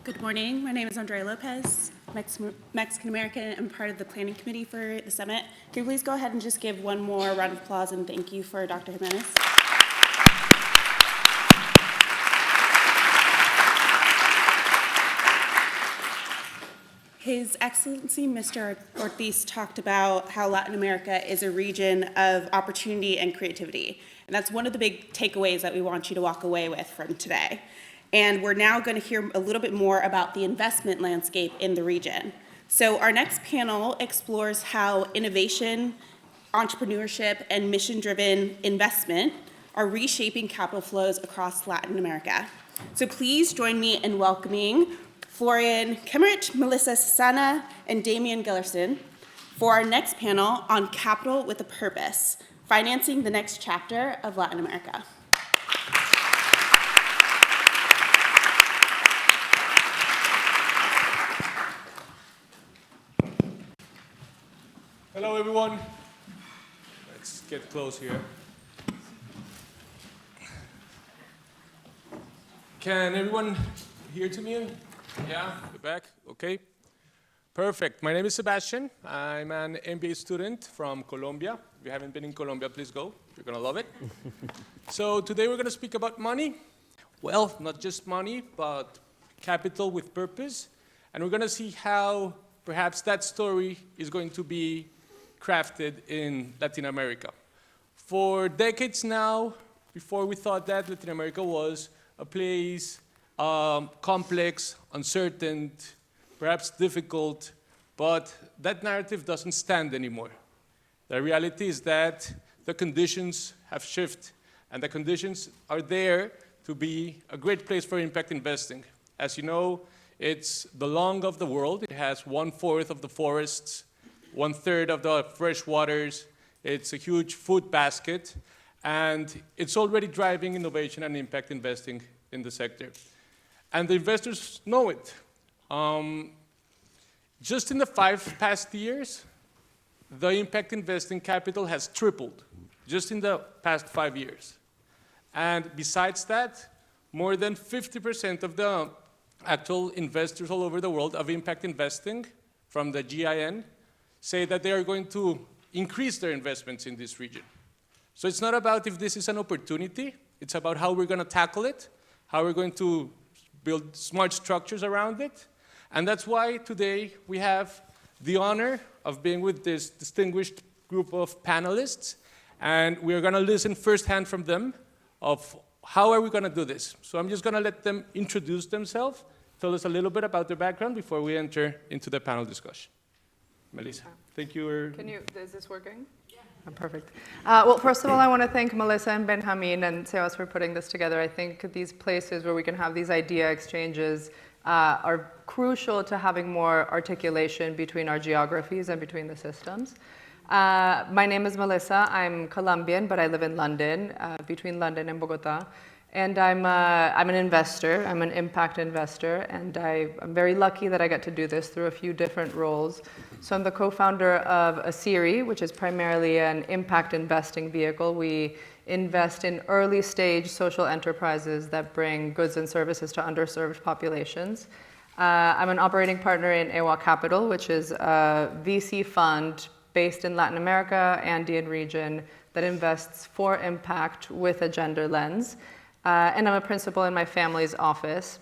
Good morning. My name is Andrea Lopez, Mexican-American, and part of the planning committee for the summit. Can you please go ahead and just give one more round of applause and thank you for Dr. Jimenez? His Excellency, Mr. Ortiz, talked about how Latin America is a region of opportunity and creativity. And that's one of the big takeaways that we want you to walk away with from today. And we're now going to hear a little bit more about the investment landscape in the region. So our next panel explores how innovation, entrepreneurship, and mission-driven investment are reshaping capital flows across Latin America. So please join me in welcoming Florian Kemmerich, Melissa Susana, and Damian Gellerson for our next panel on Capital with a Purpose, Financing the Next Chapter of Latin America. Hello, everyone. Let's get close here. Can everyone hear to me? Yeah, the back, okay. Perfect. My name is Sebastian. I'm an MBA student from Colombia. If you haven't been in Colombia, please go. You're gonna love it. So today we're gonna speak about money. Well, not just money, but capital with purpose. And we're gonna see how perhaps that story is going to be crafted in Latin America. For decades now, before we thought that Latin America was a place complex, uncertain, perhaps difficult, but that narrative doesn't stand anymore. The reality is that the conditions have shifted, and the conditions are there to be a great place for impact investing. As you know, it's the lung of the world. It has 1/4 of the forests, 1/3 of the fresh waters. It's a huge food basket, and it's already driving innovation and impact investing in the sector. And the investors know it. Just in the past years, the impact investing capital has tripled, just in the past 5 years. And besides that, more than 50% of the actual investors all over the world of impact investing from the GIN say that they are going to increase their investments in this region. So it's not about if this is an opportunity, it's about how we're going to tackle it, how we're going to build smart structures around it. And that's why today we have the honor of being with this distinguished group of panelists, and we're going to listen firsthand from them of how are we going to do this. So I'm just going to let them introduce themselves, tell us a little bit about their background before we enter into the panel discussion. Melissa, thank you. Is this working? Yeah. Oh, perfect. Well, first of all, I want to thank Melissa and Benjamin and Sebas for putting this together. I think these places where we can have these idea exchanges are crucial to having more articulation between our geographies and between the systems. My name is Melissa. I'm Colombian, but I live in London, between London and Bogota. And I'm an investor. I'm an impact investor, and I'm very lucky that I get to do this through a few different roles. So I'm the co-founder of a SERI, which is primarily an impact investing vehicle. We invest in early stage social enterprises that bring goods and services to underserved populations. I'm an operating partner in EWA Capital, which is a VC fund based in Latin America, Andean region, that invests for impact with a gender lens. And I'm a principal in my family's office.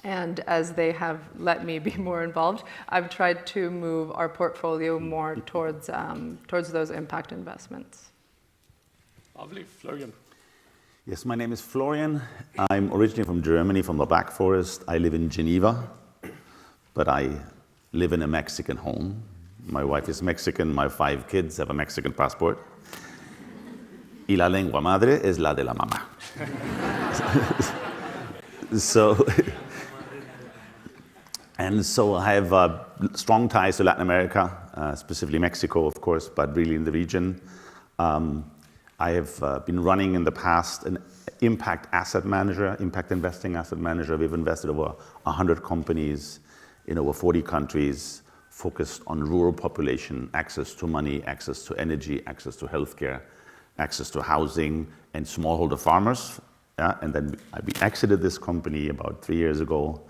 And as they have let me be more involved, I've tried to move our portfolio more towards those impact investments. Lovely. Florian. Yes, my name is Florian. I'm originally from Germany, from the Black Forest. I live in Geneva, but I live in a Mexican home. My wife is Mexican. My 5 kids have a Mexican passport. Y la lengua madre es la de la mamá. So I have strong ties to Latin America, specifically Mexico, of course, but really in the region. I have been running in the past an impact asset manager, impact investing asset manager. We've invested over 100 companies in over 40 countries, focused on rural population, access to money, access to energy, access to healthcare, access to housing, and smallholder farmers. And then we exited this company about 3 years ago,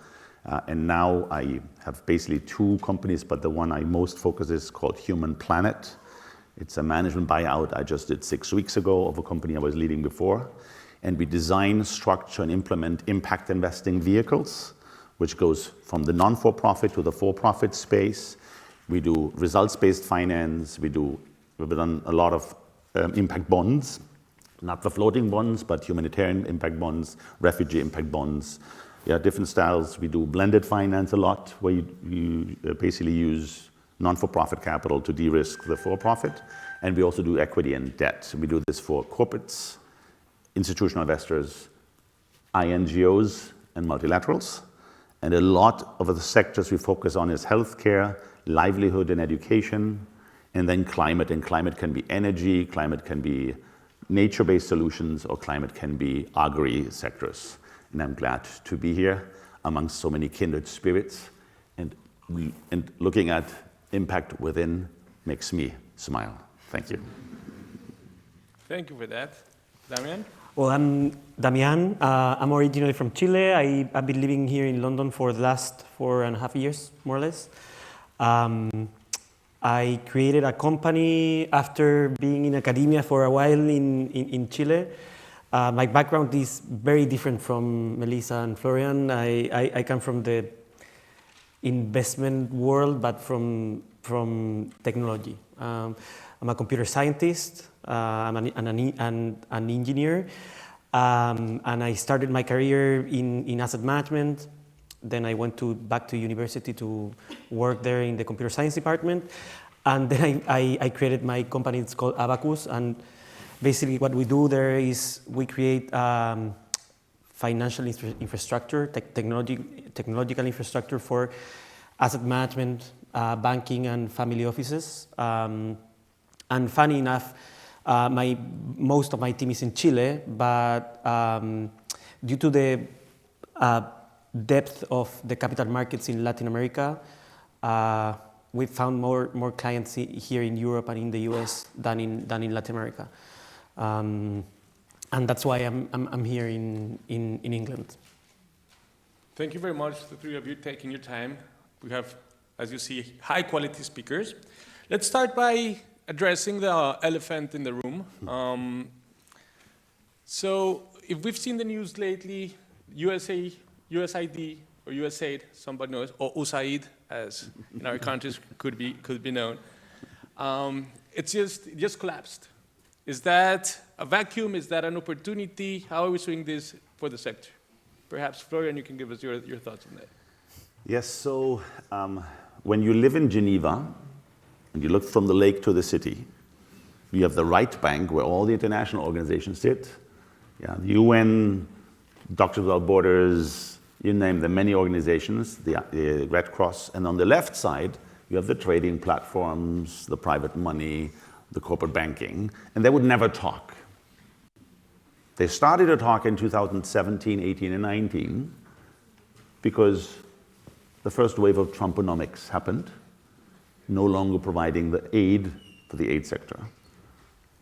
And now I have basically 2 companies, but the one I most focus is called Human Planet. It's a management buyout I just did 6 weeks ago of a company I was leading before. And we design, structure, and implement impact investing vehicles, which goes from the non-for-profit to the for-profit space. We do results-based finance. We've done a lot of impact bonds, not the floating bonds, but humanitarian impact bonds, refugee impact bonds. Yeah, different styles. We do blended finance a lot, where you basically use non-for-profit capital to de-risk the for-profit. And we also do equity and debt. We do this for corporates, institutional investors, INGOs, and multilaterals. And a lot of the sectors we focus on is healthcare, livelihood and education, and then climate. And climate can be energy, climate can be nature-based solutions, or climate can be agri sectors. And I'm glad to be here amongst so many kindred spirits. And looking at impact within makes me smile. Thank you. Thank you for that. Damian? Well, I'm Damian. I'm originally from Chile. I've been living here in London for the last 4.5 years, more or less. I created a company after being in academia for a while in Chile. My background is very different from Melissa and Florian. I come from the investment world, but from technology. I'm a computer scientist. I'm an engineer. And I started my career in asset management. Then I went back to university to work there in the computer science department. And then I created my company. It's called Abacus. And basically what we do there is we create financial infrastructure, technological infrastructure for asset management, banking, and family offices. And funny enough, most of my team is in Chile, but due to the depth of the capital markets in Latin America, we found more clients here in Europe and in the US than in Latin America. And that's why I'm here in England. Thank you very much, the three of you, taking your time. We have, as you see, high-quality speakers. Let's start by addressing the elephant in the room. So if we've seen the news lately, USAID or USAID, somebody knows, or USAID, as in our countries could be known, it just collapsed. Is that a vacuum? Is that an opportunity? How are we seeing this for the sector? Perhaps, Florian, you can give us your thoughts on that. Yes, so when you live in Geneva, and you look from the lake to the city, you have the right bank where all the international organizations sit. Yeah, the UN, Doctors Without Borders, you name them, many organizations, the Red Cross. And on the left side, you have the trading platforms, the private money, the corporate banking, and they would never talk. They started to talk in 2017, 18, and 19 because the first wave of Trumponomics happened, no longer providing the aid for the aid sector.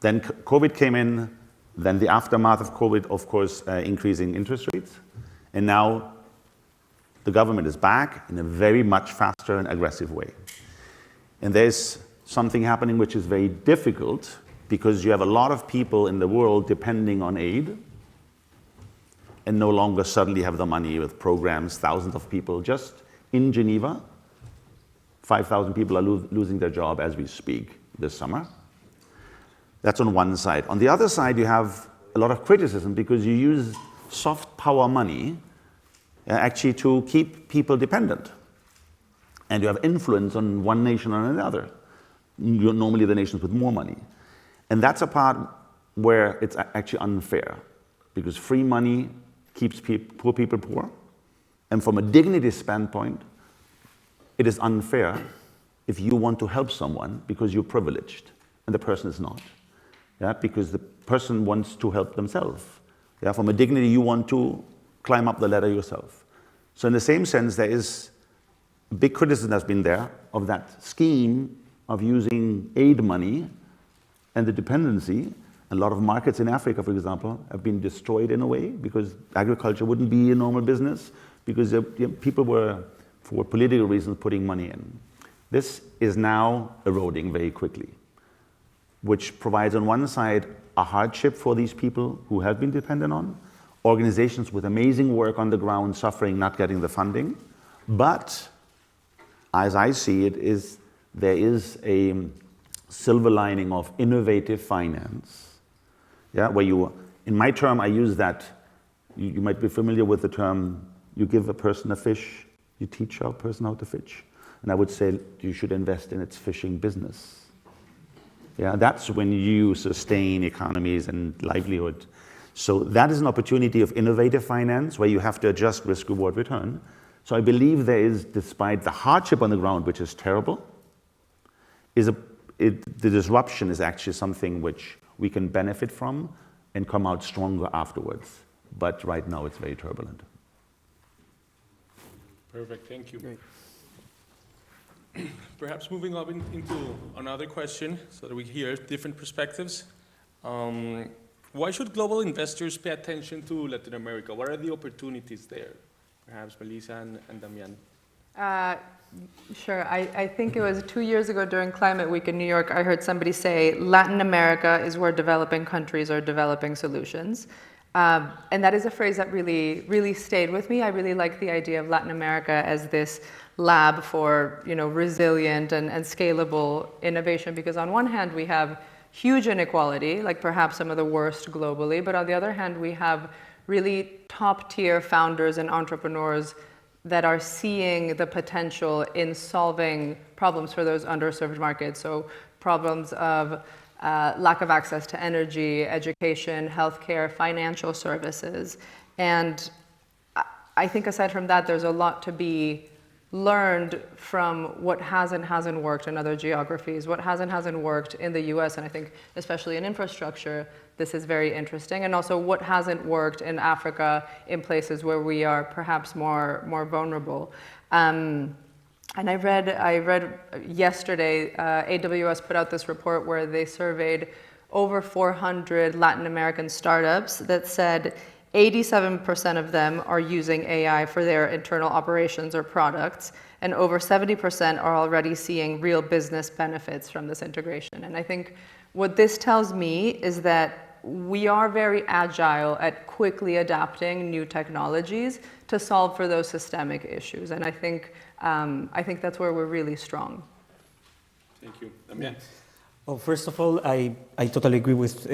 Then COVID came in, then the aftermath of COVID, of course, increasing interest rates. And now the government is back in a very much faster and aggressive way. And there's something happening which is very difficult because you have a lot of people in the world depending on aid and no longer suddenly have the money with programs, thousands of people. Just in Geneva, 5,000 people are losing their job as we speak this summer. That's on one side. On the other side, you have a lot of criticism because you use soft power money actually to keep people dependent. And you have influence on one nation or another. You're normally the nations with more money. And that's a part where it's actually unfair because free money keeps poor people poor. And from a dignity standpoint, it is unfair if you want to help someone because you're privileged and the person is not. Yeah, because the person wants to help themselves. Yeah, from a dignity, you want to climb up the ladder yourself. So in the same sense, there is a big criticism that's been there of that scheme of using aid money and the dependency. A lot of markets in Africa, for example, have been destroyed in a way because agriculture wouldn't be a normal business because people were, for political reasons, putting money in. This is now eroding very quickly, which provides on one side a hardship for these people who have been dependent on, organizations with amazing work on the ground suffering, not getting the funding. But as I see it, there is a silver lining of innovative finance, where you, in my term, I use that, you might be familiar with the term, you give a person a fish, you teach a person how to fish. And I would say you should invest in its fishing business. That's when you sustain economies and livelihood. So that is an opportunity of innovative finance where you have to adjust risk, reward, return. So I believe there is, despite the hardship on the ground, which is terrible, the disruption is actually something which we can benefit from and come out stronger afterwards. But right now it's very turbulent. Perfect, thank you. Great. Perhaps moving on into another question so that we hear different perspectives. Why should global investors pay attention to Latin America? What are the opportunities there? Perhaps Melissa and Damian. Sure. I think it was 2 years ago during Climate Week in New York, I heard somebody say Latin America is where developing countries are developing solutions. And that is a phrase that really, really stayed with me. I really like the idea of Latin America as this lab for, resilient and scalable innovation, because on one hand we have huge inequality, like perhaps some of the worst globally, but on the other hand we have really top-tier founders and entrepreneurs that are seeing the potential in solving problems for those underserved markets. So problems of lack of access to energy, education, healthcare, financial services. And I think aside from that, there's a lot to be learned from what has and hasn't worked in other geographies, what has and hasn't worked in the US, and I think especially in infrastructure, this is very interesting, and also what hasn't worked in Africa in places where we are perhaps more vulnerable. And I read yesterday, AWS put out this report where they surveyed over 400 Latin American startups that said 87% of them are using AI for their internal operations or products, and over 70% are already seeing real business benefits from this integration. And I think what this tells me is that we are very agile at quickly adapting new technologies to solve for those systemic issues. And I think that's where we're really strong. Thank you. Damian. Well, first of all, I totally agree with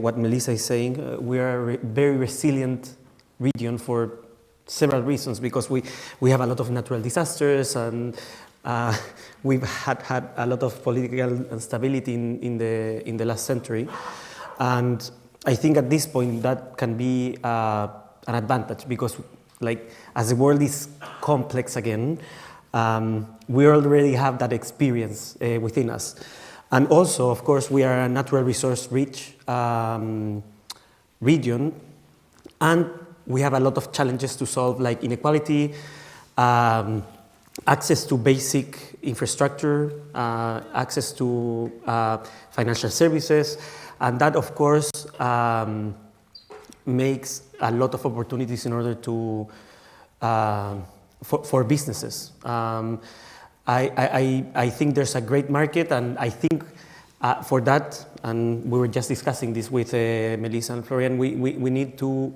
what Melissa is saying. We are a very resilient region for several reasons, because we have a lot of natural disasters, and we've had a lot of political instability in the last century. And I think at this point that can be an advantage, because as the world is complex again, we already have that experience within us. And also, of course, we are a natural resource rich region, and we have a lot of challenges to solve, like inequality, access to basic infrastructure, access to financial services, and that, of course, makes a lot of opportunities in order to for businesses. I think there's a great market, and I think for that, and we were just discussing this with Melissa and Florian, we need to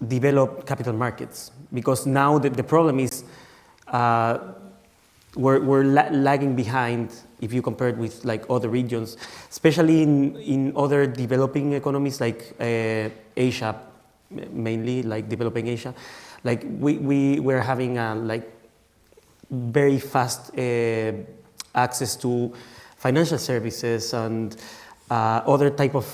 develop capital markets, because now the problem is we're lagging behind if you compare it with other regions, especially in other developing economies like Asia, mainly developing Asia. We're having very fast access to financial services and other type of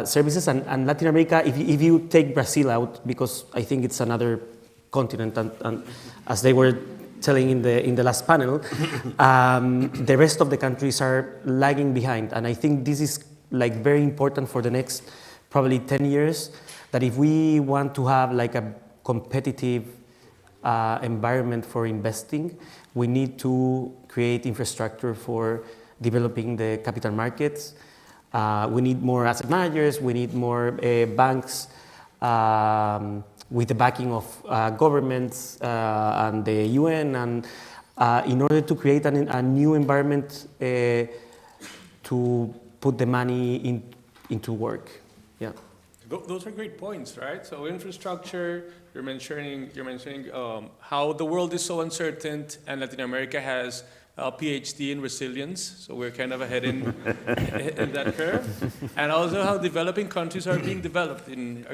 services, and Latin America, if you take Brazil out, because I think it's another continent, and as they were telling in the last panel, the rest of the countries are lagging behind, and I think this is very important for the next probably 10 years, that if we want to have a competitive environment for investing, we need to create infrastructure for developing the capital markets. We need more asset managers, we need more banks, with the backing of governments and the UN, and in order to create a new environment to put the money into work. Yeah. Those are great points, right? So infrastructure, you're mentioning how the world is so uncertain, and Latin America has a PhD in resilience, so we're kind of ahead in that curve, and also how developing countries are getting developed in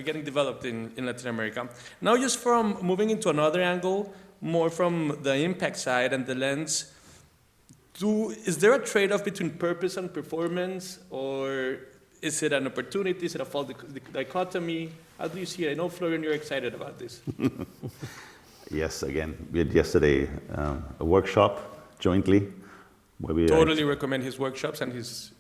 Latin America. Now, just from moving into another angle, more from the impact side and the lens, is there a trade-off between purpose and performance, or is it an opportunity? Is it a false dichotomy? How do you see it? I know, Florian, you're excited about this. Yes, again, we had yesterday a workshop jointly where we totally recommend his workshops and his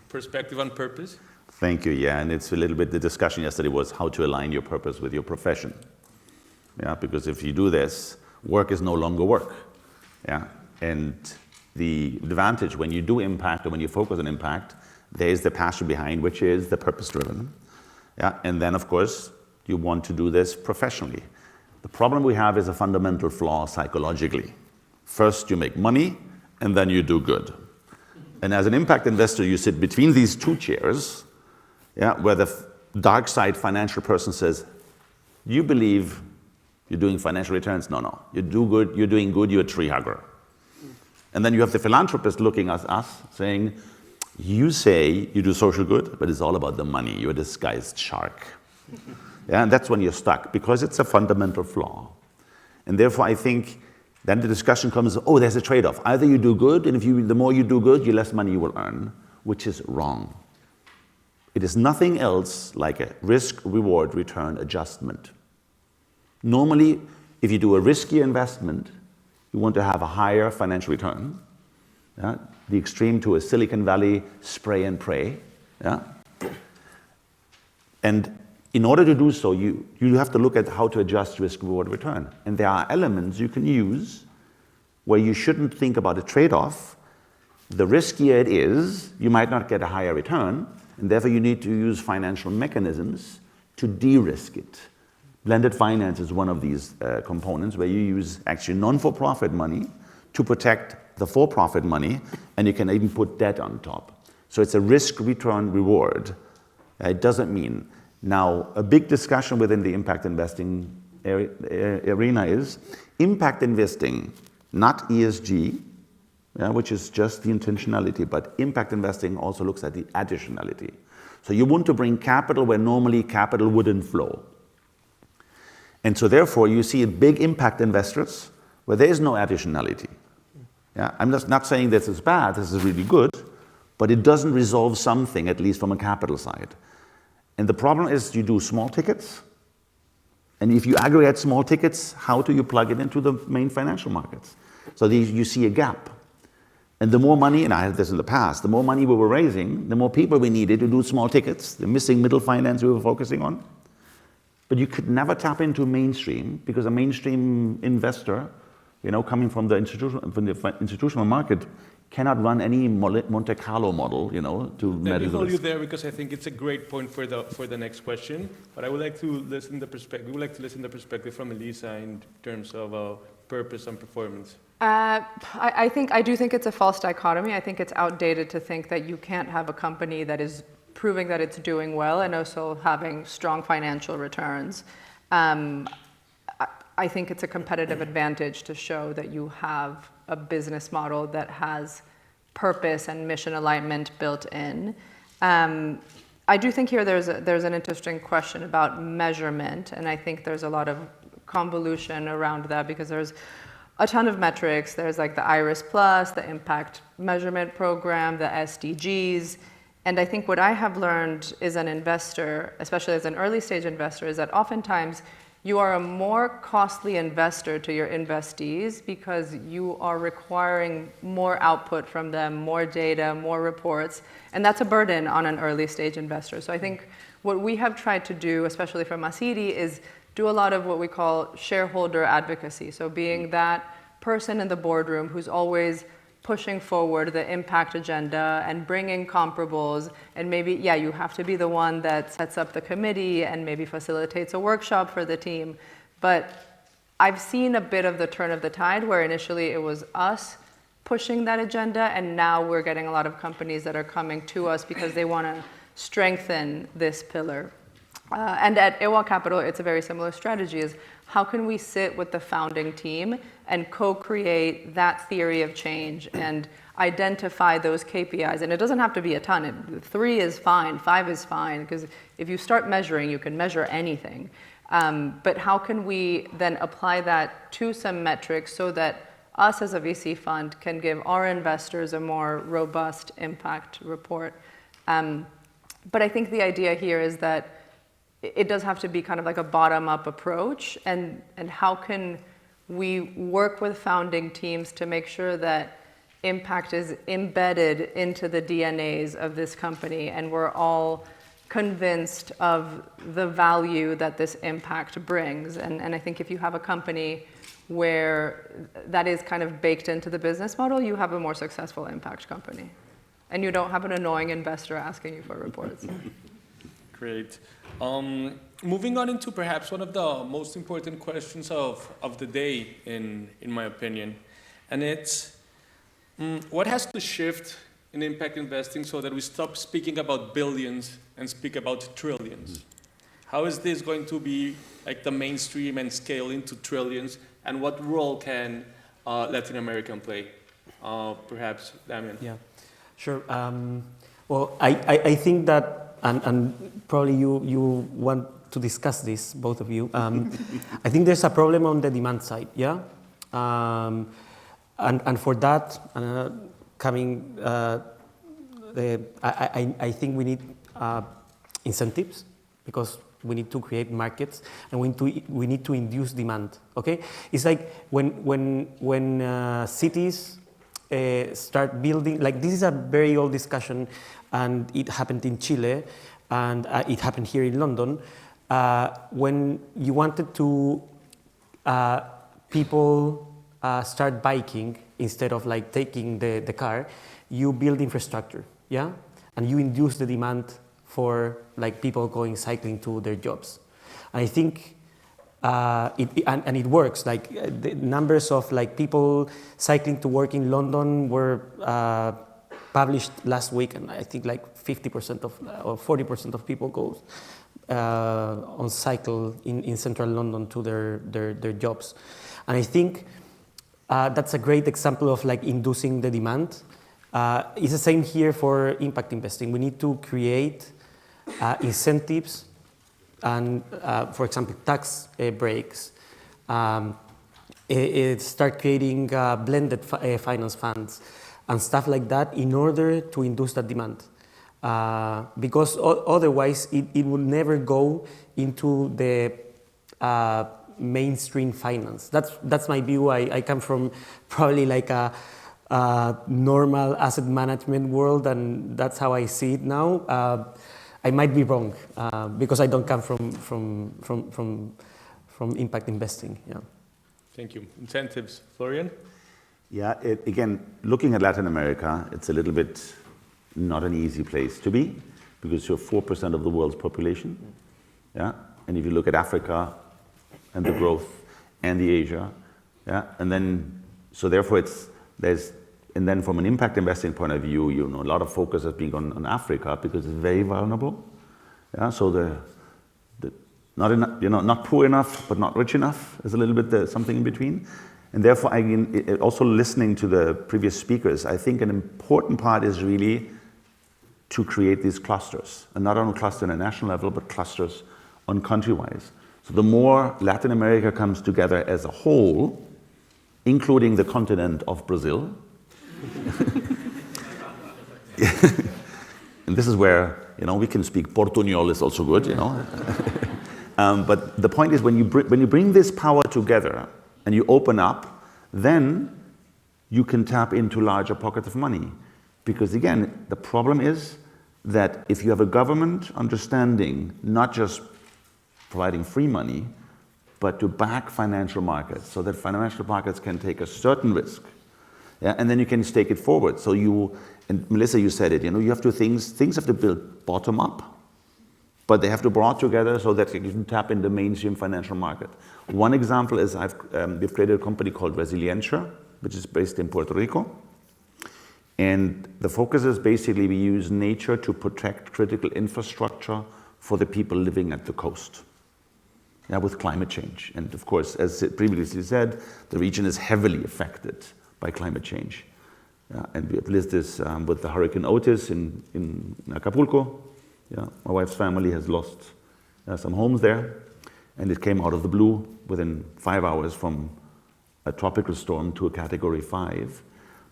perspective on purpose. Thank you. Yeah, and it's a little bit, the discussion yesterday was how to align your purpose with your profession. Yeah, because if you do this, work is no longer work. Yeah, and the advantage when you do impact or when you focus on impact, there is the passion behind, which is the purpose-driven. Yeah, and then of course you want to do this professionally. The problem we have is a fundamental flaw psychologically. First you make money, and then you do good. And as an impact investor, you sit between these two chairs, yeah, where the dark side financial person says, you believe you're doing financial returns? No. You do good, you're doing good, you're a tree hugger. And then you have the philanthropist looking at us saying, you say you do social good, but it's all about the money. You're a disguised shark. Yeah, and that's when you're stuck, because it's a fundamental flaw. And therefore, I think then the discussion comes, oh, there's a trade-off. Either you do good, and the more you do good, the less money you will earn, which is wrong. It is nothing else like a risk-reward return adjustment. Normally, if you do a riskier investment, you want to have a higher financial return. Yeah? The extreme to a Silicon Valley spray and pray. Yeah? And in order to do so, you have to look at how to adjust risk-reward return. And there are elements you can use where you shouldn't think about a trade-off. The riskier it is, you might not get a higher return, and therefore you need to use financial mechanisms to de-risk it. Blended finance is one of these components where you use actually non-for-profit money to protect the for-profit money, and you can even put debt on top. So it's a risk-return reward. It doesn't mean. Now, a big discussion within the impact investing arena is impact investing, not ESG, yeah, which is just the intentionality, but impact investing also looks at the additionality. So you want to bring capital where normally capital wouldn't flow. And so therefore, you see big impact investors where there is no additionality. Yeah? I'm just not saying this is bad, this is really good, but it doesn't resolve something, at least from a capital side. And the problem is you do small tickets, and if you aggregate small tickets, how do you plug it into the main financial markets? So you see a gap. And the more money, and I had this in the past, the more money we were raising, the more people we needed to do small tickets, the missing middle finance we were focusing on. But you could never tap into mainstream, because a mainstream investor, coming from the institutional market, cannot run any Monte Carlo model, to Let me measure hold the you risk. there, because I think it's a great point for the next question. But I would like to listen the perspective. We would like to listen the perspective from Elisa in terms of purpose and performance. I do think it's a false dichotomy. I think it's outdated to think that you can't have a company that is proving that it's doing well and also having strong financial returns. I think it's a competitive advantage to show that you have a business model that has purpose and mission alignment built in. I do think here there's an interesting question about measurement, and I think there's a lot of convolution around that because there's a ton of metrics. There's like the IRIS Plus, the Impact Measurement Program, the SDGs. And I think what I have learned as an investor, especially as an early stage investor, is that oftentimes you are a more costly investor to your investees because you are requiring more output from them, more data, more reports, and that's a burden on an early stage investor. So I think what we have tried to do, especially from Masidi, is do a lot of what we call shareholder advocacy. So being that person in the boardroom who's always pushing forward the impact agenda and bringing comparables, and maybe, yeah, you have to be the one that sets up the committee and maybe facilitates a workshop for the team. But I've seen a bit of the turn of the tide where initially it was us pushing that agenda, and now we're getting a lot of companies that are coming to us because they want to strengthen this pillar. And at EWA Capital, it's a very similar strategy, is how can we sit with the founding team and co-create that theory of change and identify those KPIs. And it doesn't have to be a ton. 3 is fine, 5 is fine, because if you start measuring, you can measure anything. But how can we then apply that to some metrics so that us as a VC fund can give our investors a more robust impact report? But I think the idea here is that it does have to be kind of like a bottom-up approach, and how can we work with founding teams to make sure that impact is embedded into the DNAs of this company, and we're all convinced of the value that this impact brings. And I think if you have a company where that is kind of baked into the business model, you have a more successful impact company. And you don't have an annoying investor asking you for reports. Great. Moving on into perhaps one of the most important questions of the day, in my opinion, and it's what has to shift in impact investing so that we stop speaking about billions and speak about trillions? How is this going to be like the mainstream and scale into trillions, and what role can Latin America play? Perhaps, Damien. Yeah, sure. Well, I think that, and probably you want to discuss this, both of you. I think there's a problem on the demand side, yeah? And for that, I think we need incentives, because we need to create markets, and we need to induce demand, okay? It's like when cities start building, like this is a very old discussion, and it happened in Chile, and it happened here in London, when you wanted to people start biking instead of like taking the car, you build infrastructure, yeah, and you induce the demand for like people going cycling to their jobs. And I think it works. Like the numbers of like people cycling to work in London were published last week, and I think like 50% or 40% of people go on cycle in central London to their jobs. And I think that's a great example of like inducing the demand. It's the same here for impact investing. We need to create incentives and, for example, tax breaks. Start creating blended finance funds and stuff like that in order to induce that demand. Because otherwise it will never go into the mainstream finance. That's my view. I come from probably like a normal asset management world, and that's how I see it now. I might be wrong because I don't come from impact investing. Yeah. Thank you. Incentives, Florian? Yeah, again, looking at Latin America, it's a little bit not an easy place to be, because you're 4% of the world's population. Yeah, and if you look at Africa and the growth and the Asia, yeah, and then so therefore and then from an impact investing point of view, you know, a lot of focus has been on Africa because it's very vulnerable. Yeah, so not enough, you know, not poor enough but not rich enough is a little bit something in between. And therefore, also listening to the previous speakers, I think an important part is really to create these clusters, and not only cluster on a national level, but clusters on country-wise. So the more Latin America comes together as a whole, including the continent of Brazil, and this is where, you know, we can speak Portuñol is also good, you know. But the point is, when you bring this power together and you open up, then you can tap into larger pockets of money. Because again, the problem is that if you have a government understanding, not just providing free money, but to back financial markets so that financial markets can take a certain risk, Yeah, and then you can take it forward. So and Melissa, you said it, you have to things have to build bottom up, but they have to be brought together so that you can tap in the mainstream financial market. One example is we've created a company called Resiliencia, which is based in Puerto Rico. And the focus is basically we use nature to protect critical infrastructure for the people living at the coast, with climate change. And of course, as previously said, the region is heavily affected by climate change. And we have lived this with the Hurricane Otis in Acapulco. My wife's family has lost some homes there. And it came out of the blue within 5 hours from a tropical storm to a Category 5.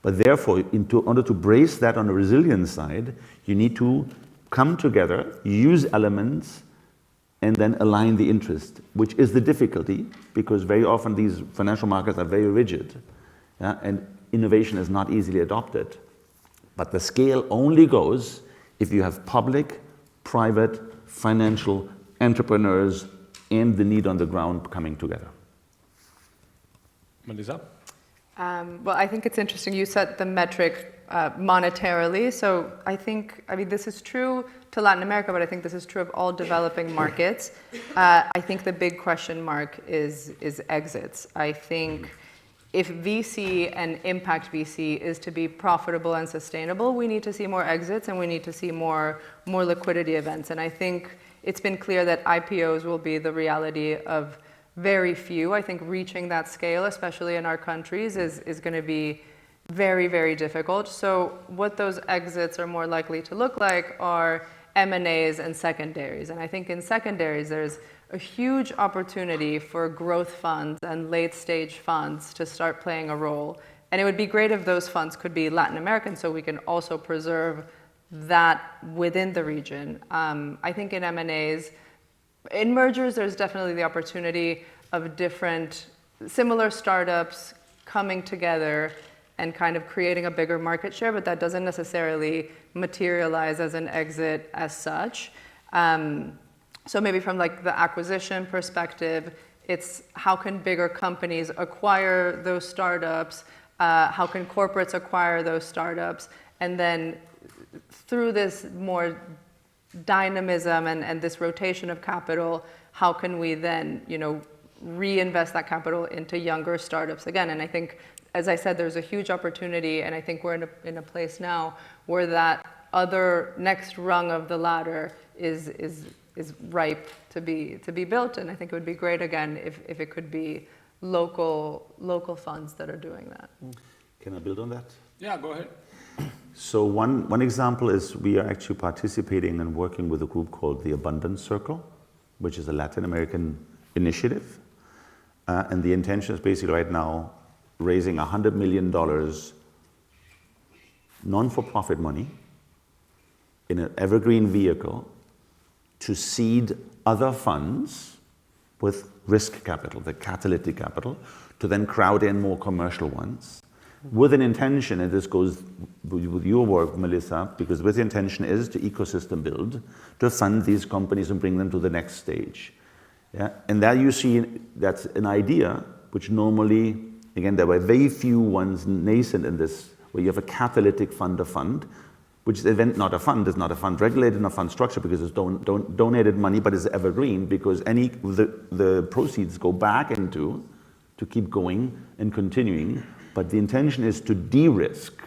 But therefore, in order to brace that on the resilience side, you need to come together, use elements, and then align the interest, which is the difficulty, because very often these financial markets are very rigid, and innovation is not easily adopted. But the scale only goes if you have public, private, financial, entrepreneurs, and the need on the ground coming together. Melissa? Well, I think it's interesting. You set the metric monetarily. So I mean, this is true to Latin America, but I think this is true of all developing markets. I think the big question mark is exits. I think if VC and impact VC is to be profitable and sustainable, we need to see more exits and we need to see more liquidity events. And I think it's been clear that IPOs will be the reality of very few. I think reaching that scale, especially in our countries, is going to be very, very difficult. So what those exits are more likely to look like are M&As and secondaries. And I think in secondaries, there's a huge opportunity for growth funds and late stage funds to start playing a role. And it would be great if those funds could be Latin American, so we can also preserve that within the region. I think in M&As, in mergers, there's definitely the opportunity of different similar startups coming together and kind of creating a bigger market share, but that doesn't necessarily materialize as an exit as such. So maybe from like the acquisition perspective, it's how can bigger companies acquire those startups? How can corporates acquire those startups? And then through this more dynamism and this rotation of capital, how can we then, reinvest that capital into younger startups again? And I think, as I said, there's a huge opportunity, and I think we're in a place now where that other next rung of the ladder is ripe to be built. And I think it would be great again if it could be local funds that are doing that. Can I build on that? Yeah, go ahead. So one example is we are actually participating and working with a group called the Abundance Circle, which is a Latin American initiative. And the intention is basically right now raising $100 million non-for-profit money in an evergreen vehicle to seed other funds with risk capital, the catalytic capital, to then crowd in more commercial ones. With an intention, and this goes with your work, Melissa, because with the intention is to ecosystem build, to fund these companies and bring them to the next stage. Yeah? And there you see, that's an idea which normally, again, there were very few ones nascent in this, where you have a catalytic fund of fund, which is not a fund, it's not a fund regulated, not a fund structure, because it's donated money, but it's evergreen, because the proceeds go back into, to keep going and continuing. But the intention is to de-risk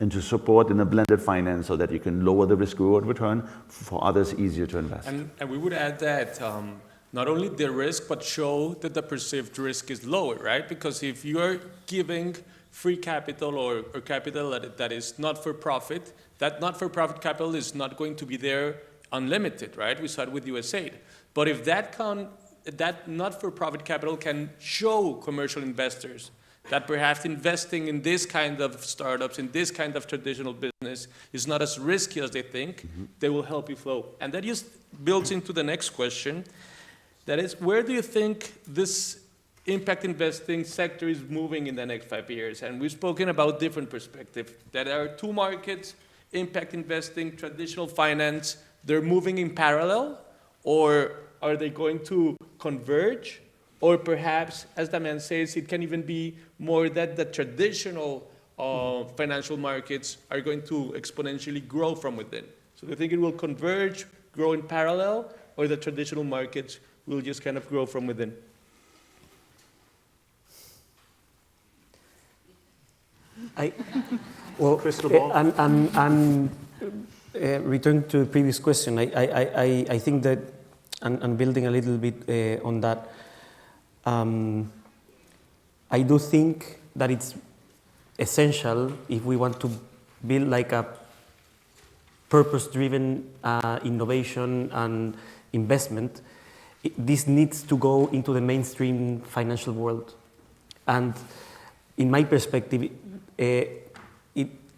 and to support in a blended finance so that you can lower the risk-reward return, for others easier to invest. And we would add that not only the risk, but show that the perceived risk is lower, right? Because if you're giving free capital or capital that is not for profit, that not for profit capital is not going to be there unlimited, right? We saw it with USAID. But if that not for profit capital can show commercial investors that perhaps investing in this kind of startups, in this kind of traditional business is not as risky as they think, they will help you flow. And that just builds into the next question. That is, where do you think this impact investing sector is moving in the next 5 years? And we've spoken about different perspectives. That there are two markets, impact investing, traditional finance, they're moving in parallel, or are they going to converge? Or perhaps, as the man says, it can even be more that the traditional financial markets are going to exponentially grow from within? So do you think it will converge, grow in parallel, or the traditional markets will just kind of grow from within? Crystal ball. And return to the previous question, I think that, and building a little bit on that, I do think that it's essential if we want to build like a purpose-driven innovation and investment. This needs to go into the mainstream financial world. And in my perspective,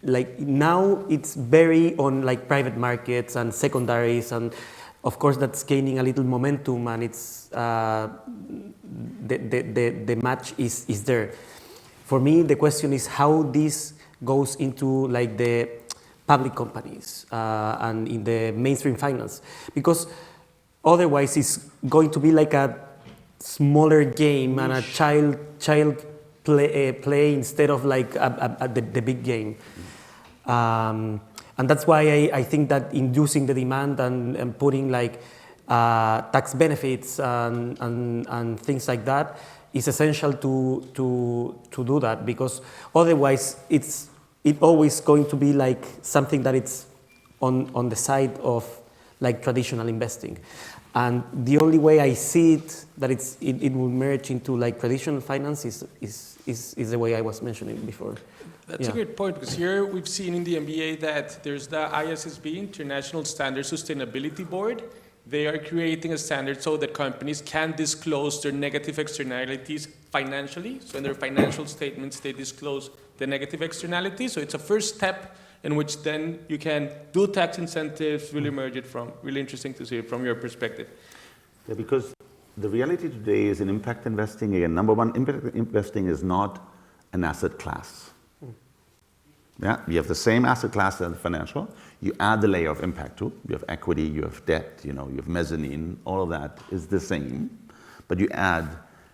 like now it's very on like private markets and secondaries, and of course that's gaining a little momentum, and it's the match is there. For me, the question is how this goes into like the public companies and in the mainstream finance, because otherwise it's going to be like a smaller game and a child play instead of like the big game. And that's why I think that inducing the demand and putting like tax benefits and things like that is essential to do that, because otherwise it's always going to be like something that it's on the side of like traditional investing. And the only way I see it that it will merge into like traditional finance is the way I was mentioning before. That's a great point, because here we've seen in the MBA that there's the ISSB, International Standard Sustainability Board. They are creating a standard so that companies can disclose their negative externalities financially. So in their financial statements, they disclose the negative externalities. So it's a first step in which then you can do tax incentives, really merge it from. Really interesting to see it from your perspective. Yeah, because the reality today is in impact investing, again, number one, impact investing is not an asset class. Yeah, you have the same asset class as financial. You add the layer of impact to. You have equity, you have debt, you have mezzanine. All of that is the same, but you add.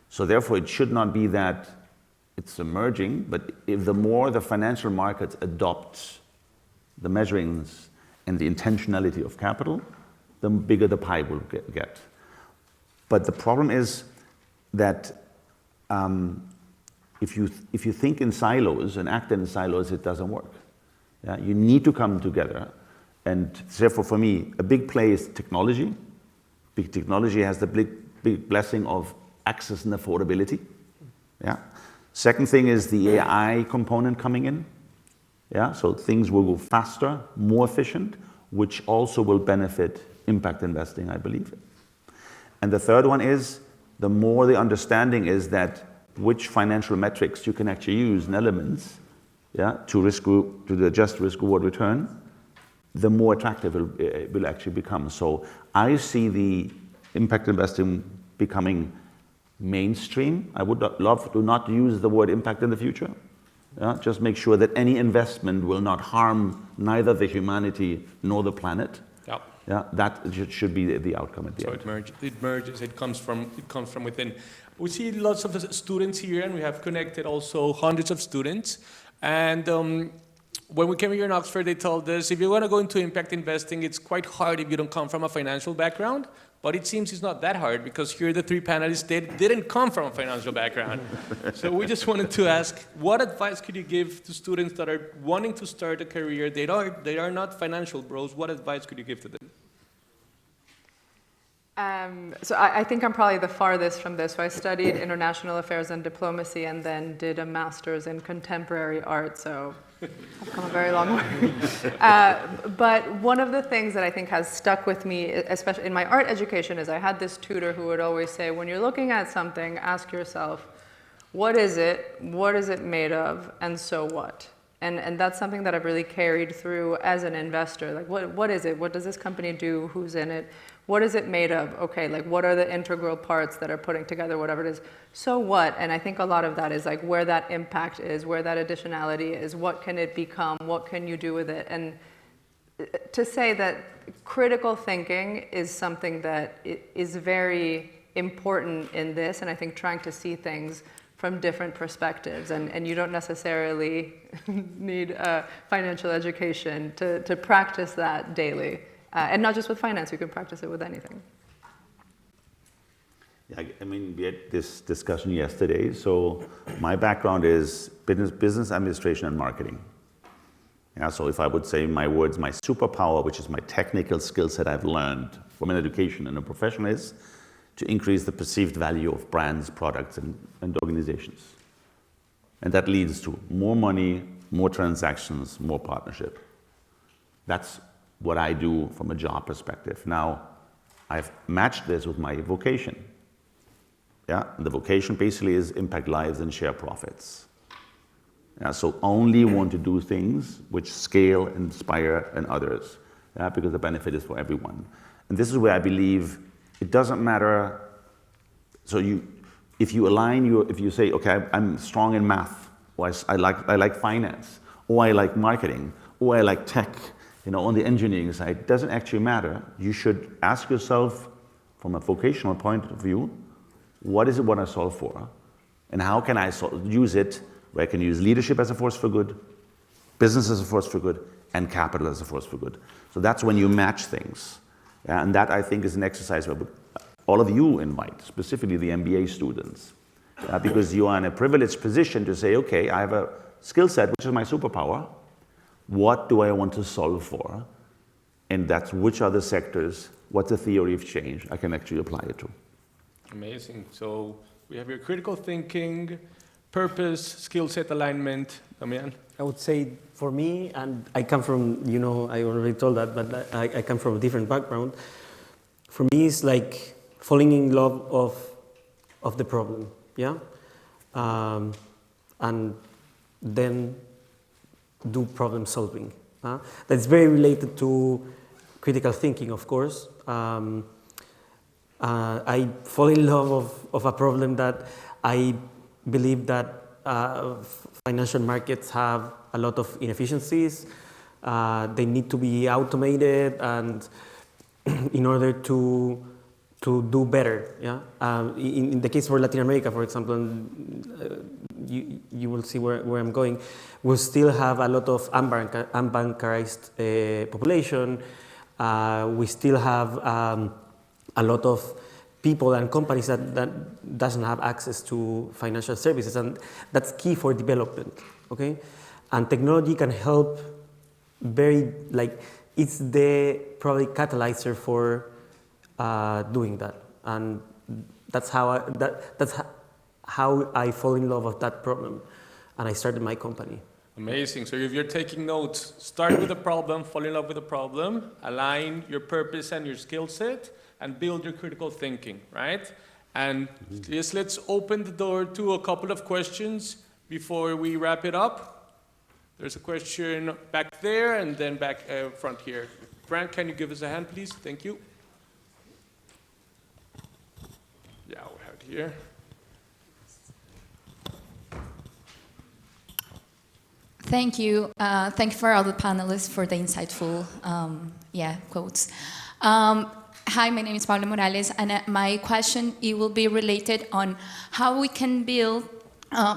So therefore, it should not be that it's emerging. But if the more the financial markets adopt the measurings and the intentionality of capital, the bigger the pie will get. But the problem is that. If you think in silos and act in silos, it doesn't work. Yeah? You need to come together. And therefore, for me, a big play is technology. Big technology has the big blessing of access and affordability. Yeah? Second thing is the AI component coming in. Yeah? So things will go faster, more efficient, which also will benefit impact investing, I believe. And the third one is, the more the understanding is that which financial metrics you can actually use and elements, yeah, to the just risk-reward return, the more attractive it will actually become. So I see the impact investing becoming mainstream. I would love to not use the word impact in the future. Yeah? Just make sure that any investment will not harm neither the humanity nor the planet. Yeah. Yeah, that should be the outcome at the end. So it merges, it comes from within. We see lots of students here, and we have connected also hundreds of students. And when we came here in Oxford, they told us, if you want to go into impact investing, it's quite hard if you don't come from a financial background. But it seems it's not that hard, because here the three panelists didn't come from a financial background. So we just wanted to ask, what advice could you give to students that are wanting to start a career? They are not financial bros. What advice could you give to them? So I think I'm probably the farthest from this. So I studied international affairs and diplomacy, and then did a master's in contemporary art. So I've come a very long way. But one of the things that I think has stuck with me, especially in my art education, is I had this tutor who would always say, when you're looking at something, ask yourself, what is it? What is it made of? And so what? And that's something that I've really carried through as an investor. Like, what is it? What does this company do? Who's in it? What is it made of? Okay, like, what are the integral parts that are putting together whatever it is? So what? And I think a lot of that is like where that impact is, where that additionality is, what can it become, what can you do with it? And to say that critical thinking is something that is very important in this, and I think trying to see things from different perspectives, and you don't necessarily need a financial education to practice that daily. And not just with finance, you can practice it with anything. Yeah, I mean, we had this discussion yesterday. So my background is business administration and marketing. Yeah, so if I would say my words, my superpower, which is my technical skill set I've learned from an education and a profession, is to increase the perceived value of brands, products, and organizations. And that leads to more money, more transactions, more partnership. That's what I do from a job perspective. Now, I've matched this with my vocation. Yeah, and the vocation basically is impact lives and share profits. Yeah, so only want to do things which scale, inspire, and others, yeah, because the benefit is for everyone. And this is where I believe it doesn't matter. So if you say, okay, I'm strong in math, or I like finance, or I like marketing, or I like tech, on the engineering side, it doesn't actually matter. You should ask yourself, from a vocational point of view, what is it what I solve for? And how can I use it where I can use leadership as a force for good, business as a force for good, and capital as a force for good. So that's when you match things. Yeah, and that, I think, is an exercise where all of you invite, specifically the MBA students, because you are in a privileged position to say, okay, I have a skill set, which is my superpower. What do I want to solve for? And that's which are the sectors, what's the theory of change I can actually apply it to. Amazing. So we have your critical thinking, purpose, skill set alignment. Damian? I would say for me, and I come from, I already told that, but I come from a different background. For me, it's like falling in love of the problem, yeah? And then do problem solving. That's very related to critical thinking, of course. I fall in love of a problem that I believe that financial markets have a lot of inefficiencies. They need to be automated, and in order to do better, yeah. In the case for Latin America, for example, you will see where I'm going. We still have a lot of unbankarized population. We still have a lot of people and companies that doesn't have access to financial services, and that's key for development, okay? And technology can help it's the probably catalyzer for doing that, and that's how I fall in love with that problem, and I started my company. Amazing. So if you're taking notes, start with a problem, fall in love with a problem, align your purpose and your skill set, and build your critical thinking, right? And yes, let's open the door to a couple of questions before we wrap it up. There's a question back there and then back front here. Frank, can you give us a hand, please? Thank you. Yeah, we have it here. Thank you. Thank you for all the panelists for the insightful quotes. Hi, my name is Paula Morales, and my question will be related on how we can build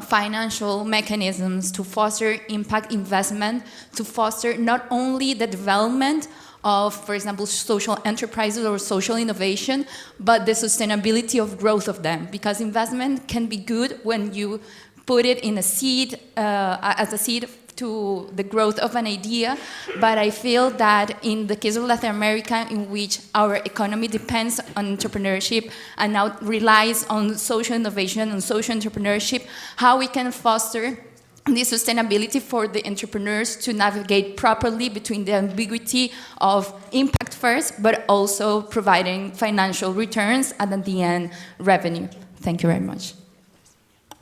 financial mechanisms to foster impact investment, to foster not only the development of, for example, social enterprises or social innovation, but the sustainability of growth of them. Because investment can be good when you put it in a seed, as a seed to the growth of an idea, but I feel that in the case of Latin America, in which our economy depends on entrepreneurship and now relies on social innovation and social entrepreneurship, how we can foster the sustainability for the entrepreneurs to navigate properly between the ambiguity of impact first, but also providing financial returns and at the end, revenue. Thank you very much.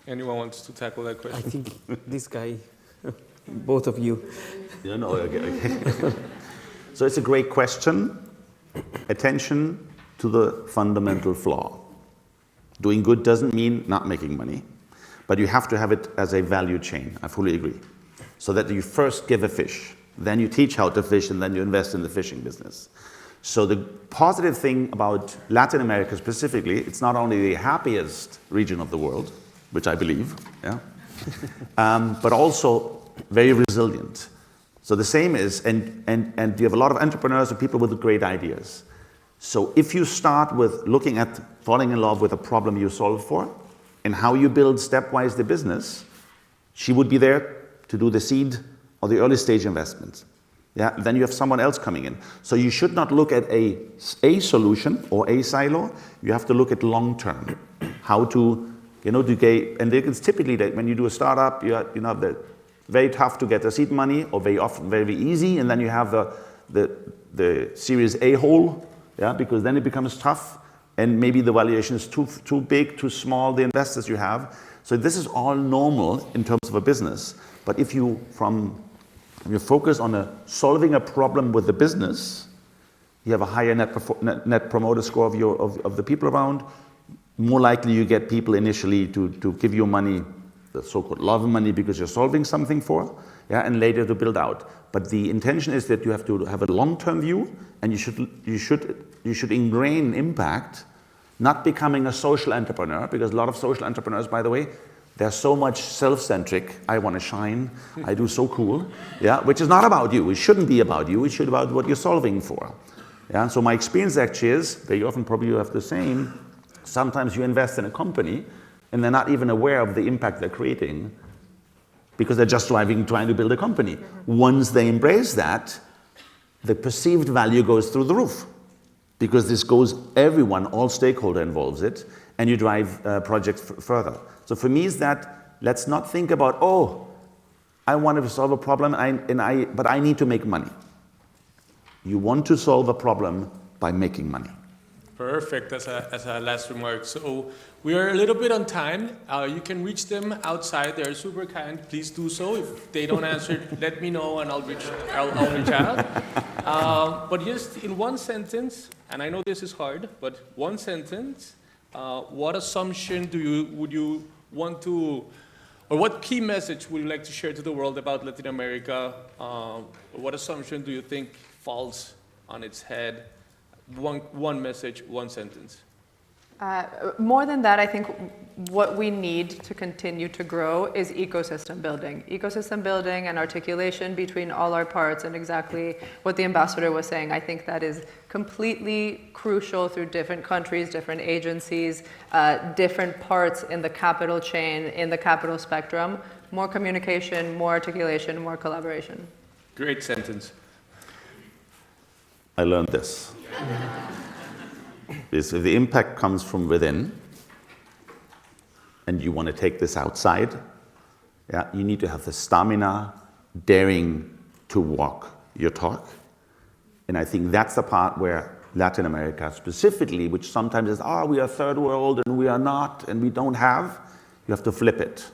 Anyone wants to tackle that question? I think this guy, both of you. Yeah, no, okay. So it's a great question. Attention to the fundamental flaw. Doing good doesn't mean not making money, but you have to have it as a value chain. I fully agree. So that you first give a fish, then you teach how to fish, and then you invest in the fishing business. So the positive thing about Latin America specifically, it's not only the happiest region of the world, which I believe, yeah, but also very resilient. So the same is, and you have a lot of entrepreneurs and people with great ideas. So if you start with looking at falling in love with a problem you solve for and how you build stepwise the business, she would be there to do the seed or the early stage investments. Yeah, then you have someone else coming in. So you should not look at a solution or a silo. You have to look at long term, how to, to get, and it's typically that when you do a startup, the very tough to get the seed money, or very often very easy, and then you have the Series A hole, yeah, because then it becomes tough, and maybe the valuation is too big, too small, the investors you have. So this is all normal in terms of a business. But if you focus on solving a problem with the business, you have a higher net promoter score of the people around. More likely you get people initially to give you money, the so-called love money, because you're solving something for, yeah, and later to build out. But the intention is that you have to have a long-term view, and you should ingrain impact, not becoming a social entrepreneur, because a lot of social entrepreneurs, by the way, they're so much self-centric. I want to shine. I do so cool. Yeah, which is not about you. It shouldn't be about you. It should be about what you're solving for. Yeah. So my experience actually is, very often probably you have the same. Sometimes you invest in a company, and they're not even aware of the impact they're creating, because they're just trying to build a company. Once they embrace that, the perceived value goes through the roof, because this goes everyone, all stakeholder involves it, and you drive projects further. So for me is that, let's not think about, oh, I wanted to solve a problem, but I need to make money. You want to solve a problem by making money. Perfect, as a last remark. So we are a little bit on time. You can reach them outside. They're super kind. Please do so. If they don't answer, let me know and I'll reach out. But just in one sentence, and I know this is hard, but one sentence, what assumption would you want to, or what key message would you like to share to the world about Latin America? What assumption do you think falls on its head? One message, one sentence. More than that, I think what we need to continue to grow is ecosystem building. Ecosystem building and articulation between all our parts, and exactly what the ambassador was saying. I think that is completely crucial through different countries, different agencies, different parts in the capital chain, in the capital spectrum. More communication, more articulation, more collaboration. Great sentence. I learned this. Is if the impact comes from within, and you want to take this outside, yeah, you need to have the stamina, daring to walk your talk. And I think that's the part where Latin America specifically, which sometimes is, we are third world and we are not, and we don't have, you have to flip it.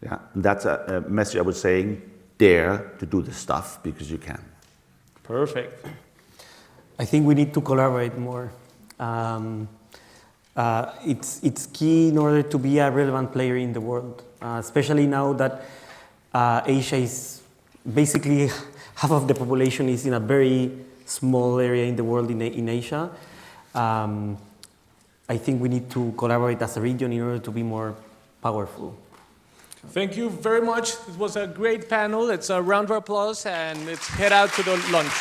Yeah, and that's a message I was saying, dare to do this stuff because you can. Perfect. I think we need to collaborate more. It's key in order to be a relevant player in the world, especially now that Asia is basically half of the population is in a very small area in the world in Asia. I think we need to collaborate as a region in order to be more powerful. Thank you very much. It was a great panel. It's a round of applause, and let's head out to the lunch.